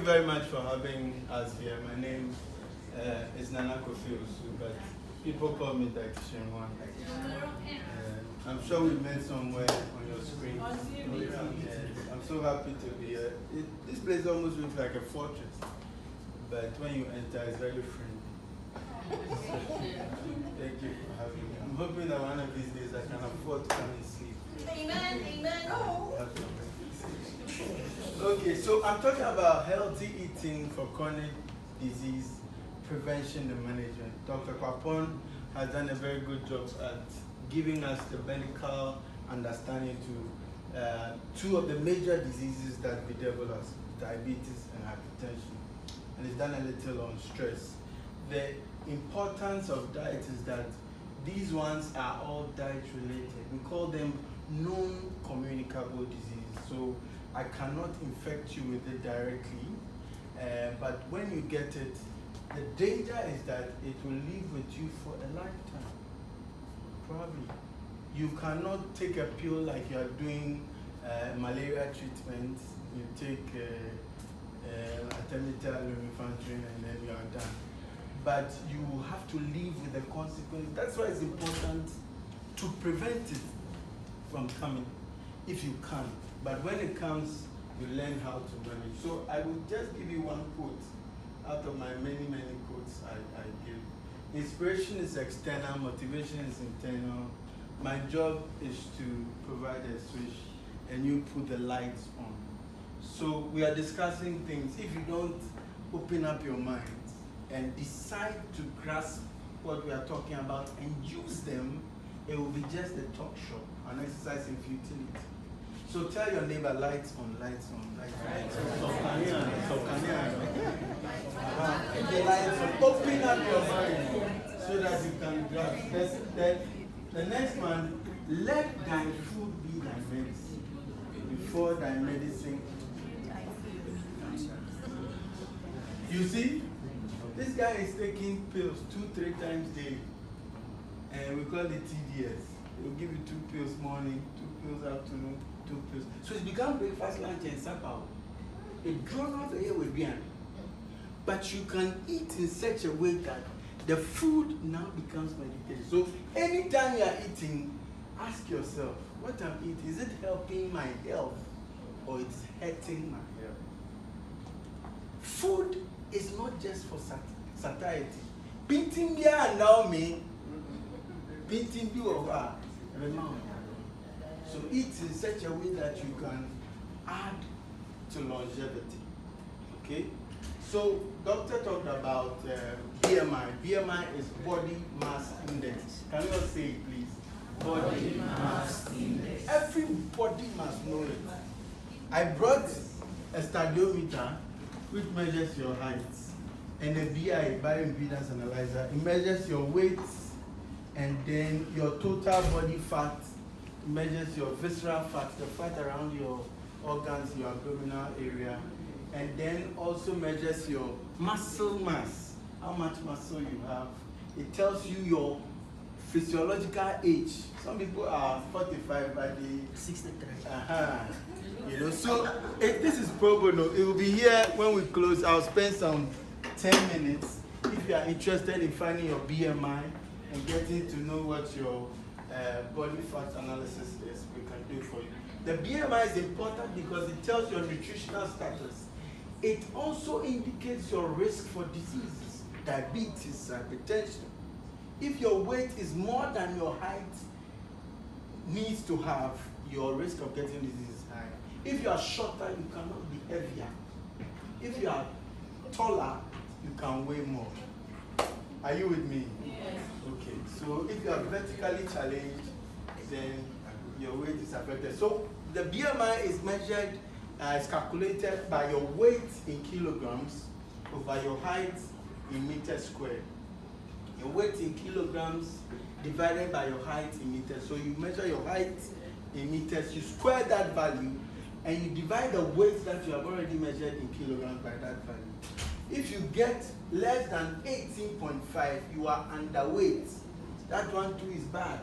Thank you very much for having us here. My name is Nana Kofi Osu, but people call me Dietitian One. I'm sure we met somewhere on your screen. I'm so happy to be here. This place almost looks like a fortress, but when you enter, it's very friendly. Thank you for having me. I'm hoping that one of these days I can afford to come and sleep. Amen, amen. Oh. Okay, so I'm talking about healthy eating for chronic disease prevention and management. Dr. Kwapon has done a very good job at giving us the medical understanding to two of the major diseases that bedevil us, diabetes and hypertension. And he's done a little on stress. The importance of diet is that these ones are all diet related. We call them non-communicable diseases. So I cannot infect you with it directly, but when you get it, the danger is that it will live with you for a lifetime. Probably. You cannot take a pill like you are doing malaria treatment. You take artemether, lumefantrine, and then you are done. But you have to live with the consequences. That's why it's important to prevent it from coming, if you can. But when it comes, you learn how to manage. So I will just give you one quote out of my many quotes I give. Inspiration is external, motivation is internal. My job is to provide a switch and you put the lights on. So we are discussing things. If you don't open up your mind and decide to grasp what we are talking about and use them, it will be just a talk shop, an exercise in futility. So tell your neighbor, lights on, lights on, lights on. The lights on. Open up your mind so that you can grasp. The next one, let thy food be thy medicine before thy medicine. You see, this guy is taking pills 2-3 times daily, and we call it TDS. We'll give you 2 pills morning, 2 pills afternoon, 2 pills. So it's become breakfast, lunch, and supper. It drawn off the air with beer. But you can eat in such a way that the food now becomes medication. So anytime you are eating, ask yourself, what I'm eating, is it helping my health or it's hurting my health? Food is not just for satiety. Pinting beer and now me, pinting beer over. So eat in such a way that you can add to longevity. Okay? So doctor talked about BMI. BMI is body mass index. Can you all say it, please? Body mass index. Everybody must know it. I brought a stadiometer which measures your height, and a BI, bioimpedance analyzer. It measures your weight and then your total body fat. Measures your visceral fat, the fat around your organs, your abdominal area, and then also measures your muscle mass, how much muscle you have. It tells you your physiological age. Some people are 45 by the 63. You know, so this is pro bono. It will be here when we close. I'll spend some 10 minutes. If you are interested in finding your BMI and getting to know what your body fat analysis is, we can do it for you. The BMI is important because it tells your nutritional status. It also indicates your risk for diseases, diabetes, hypertension. If your weight is more than your height needs to have, your risk of getting disease is high. If you are shorter, you cannot be heavier. If you are taller, you can weigh more. Are you with me? Yes. Okay, so if you are vertically challenged, then your weight is affected. So the BMI is measured, is calculated by your weight in kilograms over your height in meters squared. Your weight in kilograms divided by your height in meters. So you measure your height in meters, you square that value, and you divide the weight that you have already measured in kilograms by that value. If you get less than 18.5, you are underweight. That one too is bad.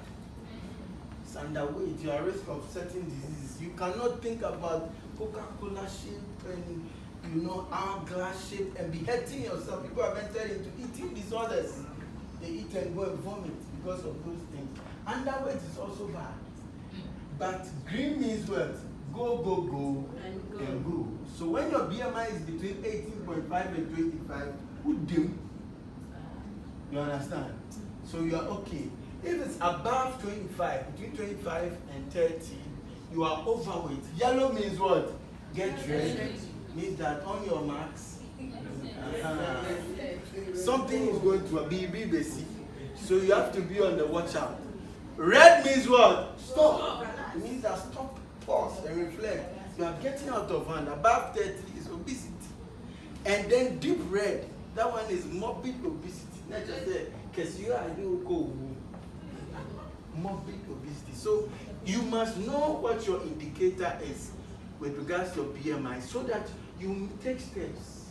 It's underweight. You are at risk of certain diseases. You cannot think about Coca-Cola shape and hourglass shape and be hurting yourself. People have entered into eating disorders. They eat and go and vomit because of those things. Underweight is also bad. But green means what? Go, go, go, and go. So when your BMI is between 18.5 and 25, who do? You understand? So you are okay. If it's above 25, between 25 and 30, you are overweight. Yellow means what? Get ready. Means that on your marks, something is going to be busy. So you have to be on the watch out. Red means what? Stop. It means that stop, pause, and reflect. You are getting out of hand. Above 30 is obesity. And then deep red, that one is morbid obesity. Not just there, because you are morbid obesity. So you must know what your indicator is with regards to your BMI so that you take steps.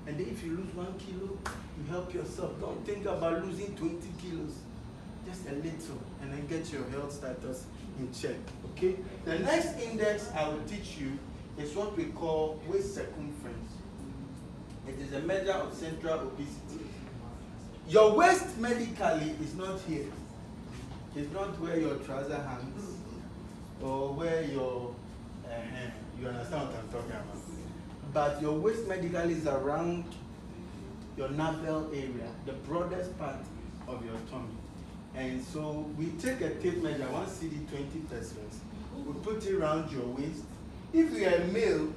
And then if you lose 1 kilo, you help yourself. Don't think about losing 20 kilos. Just a little, and then get your health status in check. Okay? The next index I will teach you is what we call waist circumference. It is a measure of central obesity. Your waist medically is not here. It's not where your trouser hangs or where your you understand what I'm talking about. But your waist medically is around your navel area, the broadest part of your tummy. And so we take a tape measure, 1 CD, 20 pesos. We put it around your waist. If you are a male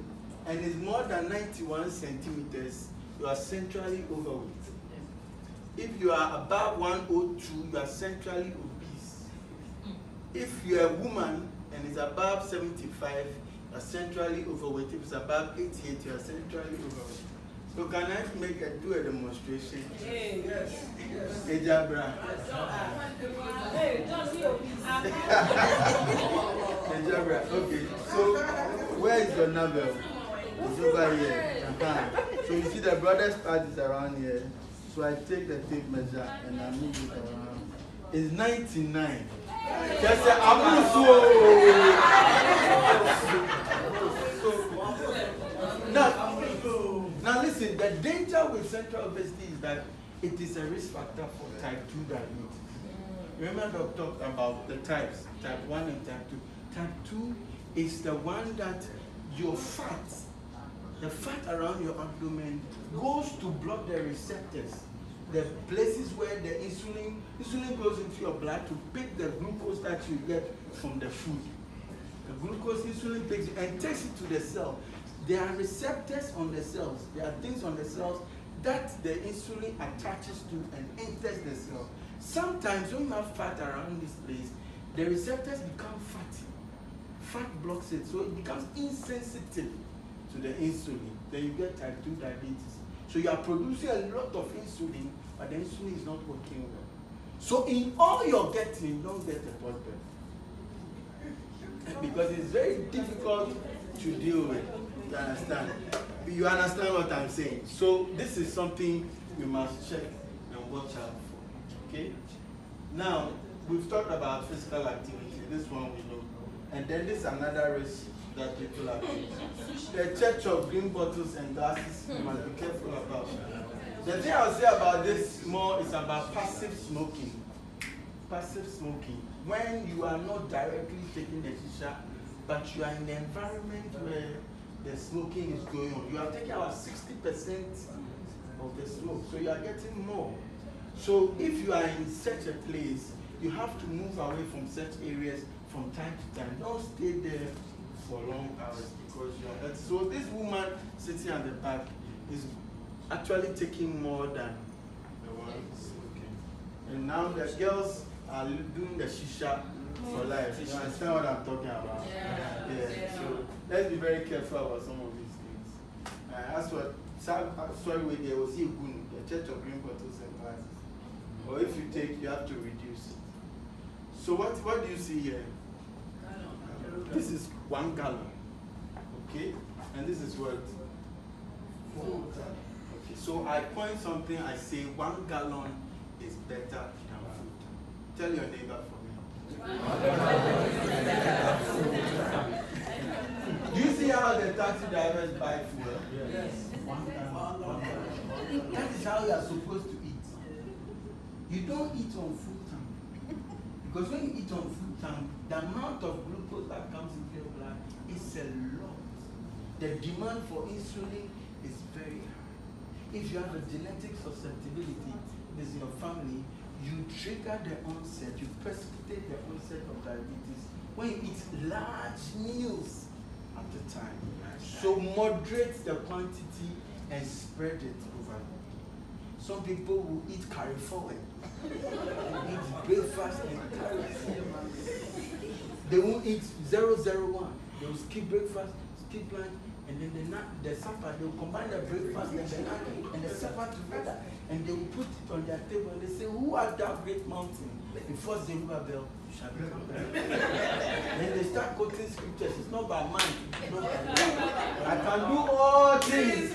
and it's more than 91 centimeters, you are centrally overweight. If you are above 102, you are centrally obese. If you are a woman and it's above 75, you are centrally overweight. If it's above 88, you are centrally overweight. So can I do a demonstration? Yes. Hey, Jabra. Hey, Jabra. Okay. So where is your navel? It's over here. So you see the broadest part is around here. So I take the tape measure and I move it around. It's 99. Just say, now listen, the danger with central obesity is that it is a risk factor for type 2 diabetes. Remember I talked about the types, type 1 and type 2. Type 2 is the one that your fat, the fat around your abdomen goes to block the receptors, the places where the insulin goes into your blood to pick the glucose that you get from the food. The glucose, insulin picks it and takes it to the cell. There are receptors on the cells. There are things on the cells that the insulin attaches to and enters the cell. Sometimes when you have fat around this place, the receptors become fatty. Fat blocks it, so it becomes insensitive to the insulin. Then you get type 2 diabetes. So you are producing a lot of insulin, but the insulin is not working well. So in all you're getting, you don't get a problem. Because it's very difficult to deal with. You understand? You understand what I'm saying? So this is something you must check and watch out for. Okay? Now, we've talked about physical activity. This one we know. And then this is another risk that people are doing. The church of green bottles and glasses, you must be careful about. The thing I'll say about this more is about passive smoking. Passive smoking. When you are not directly taking the shisha, but you are in the environment where the smoking is going on. You are taking about 60% of the smoke, so you are getting more. So if you are in such a place, you have to move away from such areas from time to time. Don't stay there for long hours because you are. So this woman sitting at the back is actually taking more than the one smoking. And now the girls are doing the shisha for life. You understand what I'm talking about? Yeah. So let's be very careful about some of these things. That's what sorry we there was the church of green bottles and glasses. Or if you take, you have to reduce it. So what do you see here? This is 1 gallon. Okay? And this is what? 4. Okay. So I point something, I say 1 gallon is better than food. Tell your neighbor for me. Do you see how the taxi drivers buy fuel? Yes. One time. That is how you are supposed to eat. You don't eat on full tank. Because when you eat on full tank, the amount of glucose that comes into your blood is a lot. The demand for insulin is very high. If you have a genetic susceptibility, this is your family, you trigger the onset, you precipitate the onset of diabetes when you eat large meals at a time. So moderate the quantity and spread it over. Some people will eat carry forward. They eat breakfast and carry forward. They won't eat 001. They will skip breakfast, skip lunch, and then the supper, they will combine the breakfast and the lunch and the supper together. And they will put it on their table and they say, who art thou great mountain? Before Zerubbabel shall become great. Then they start quoting scriptures. It's not by mind. It's not by mind. I can do all things.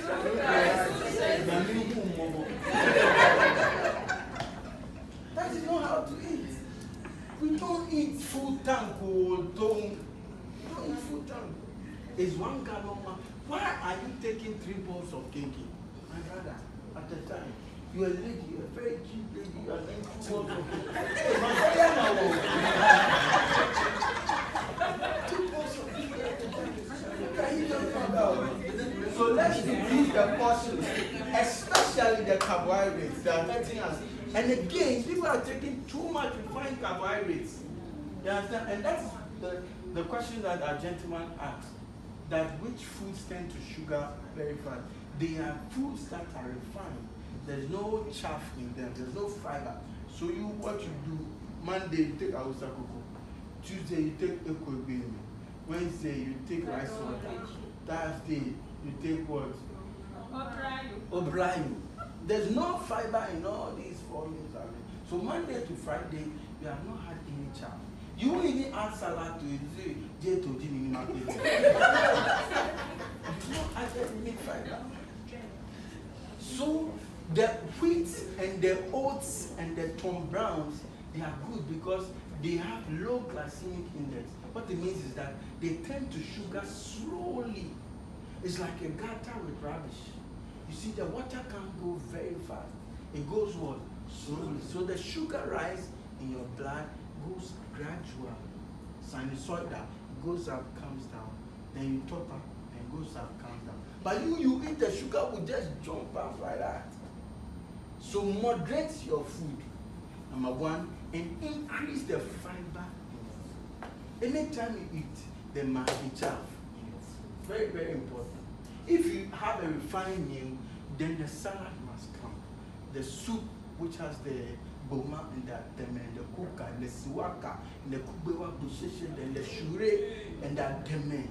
That is not how to eat. We don't eat full tank. We don't eat full tank. It's 1 gallon. Why are you taking 3 bowls of cake? My brother, at the time, you are a lady, you are a very cute lady, you are taking 2 bowls of cake. 2 bowls of cake at the time. Can you just find out? So let's reduce the portions, especially the carbohydrates. They are hurting us. And again, people are taking too much refined carbohydrates. You understand? And that's the question that our gentleman asked. That which foods tend to sugar very fast? They are foods that are refined. There's no chaff in them. There's no fiber. So what you do, Monday you take awusa cocoa. Tuesday you take ekwebeme. Wednesday you take rice water. Thursday you take what? Obrayu. There's no fiber in all these 4 meals. So Monday to Friday, you have not had any chaff. You will even add salad to it. You say, to you not added any fiber. So the wheat and the oats and the Tom Browns, they are good because they have low glycemic index. What it means is that they tend to sugar slowly. It's like a gutter with rubbish. You see, the water can't go very fast. It goes what? Slowly. So the sugar rise in your blood goes gradual. Sinusoidal. Goes up, comes down. Then you top up and goes up, comes down. But you eat the sugar will just jump up like that. So moderate your food, number 1, and increase the fiber in your food. Anytime you eat, there must be chaff in your food. Very, very important. If you have a refined meal, then the salad must come. The soup, which has the boma and the kuka and the siwaka and the kubewa bushishin and the shure and the deme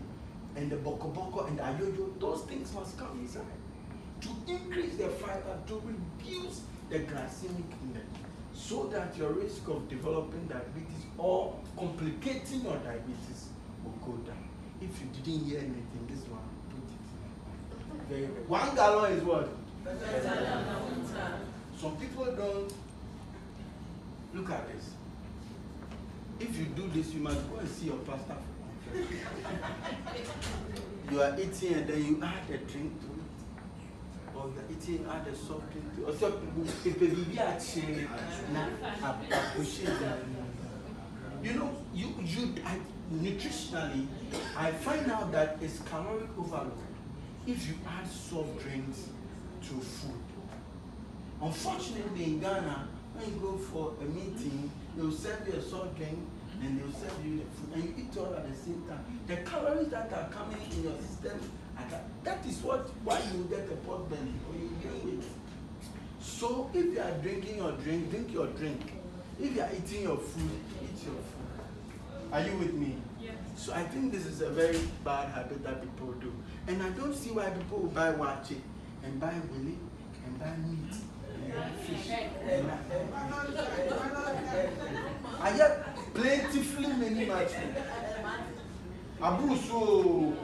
and the boko and the ayoyo, those things must come inside to increase the fiber, to reduce the glycemic index, so that your risk of developing diabetes or complicating your diabetes will go down. If you didn't hear anything, this one, put it. Very, very. 1 gallon is what? Some people don't. Look at this. If you do this, you must go and see your pastor. You are eating and then you add a drink to it. Or you are eating, add a soft drink to it. Or some people, you know, nutritionally, I find out that it's caloric overload if you add soft drinks to food. Unfortunately, in Ghana, when you go for a meeting, they'll serve you a soft drink and they'll serve you the food, and you eat all at the same time. The calories that are coming in your system, that is why you get a pot belly or you gain weight. So if you are drinking your drink, drink your drink. If you are eating your food, eat your food. Are you with me? Yes. So I think this is a very bad habit that people do. And I don't see why people will buy wachi and buy willy and buy meat and buy fish. I have plentifully many much. Abuso.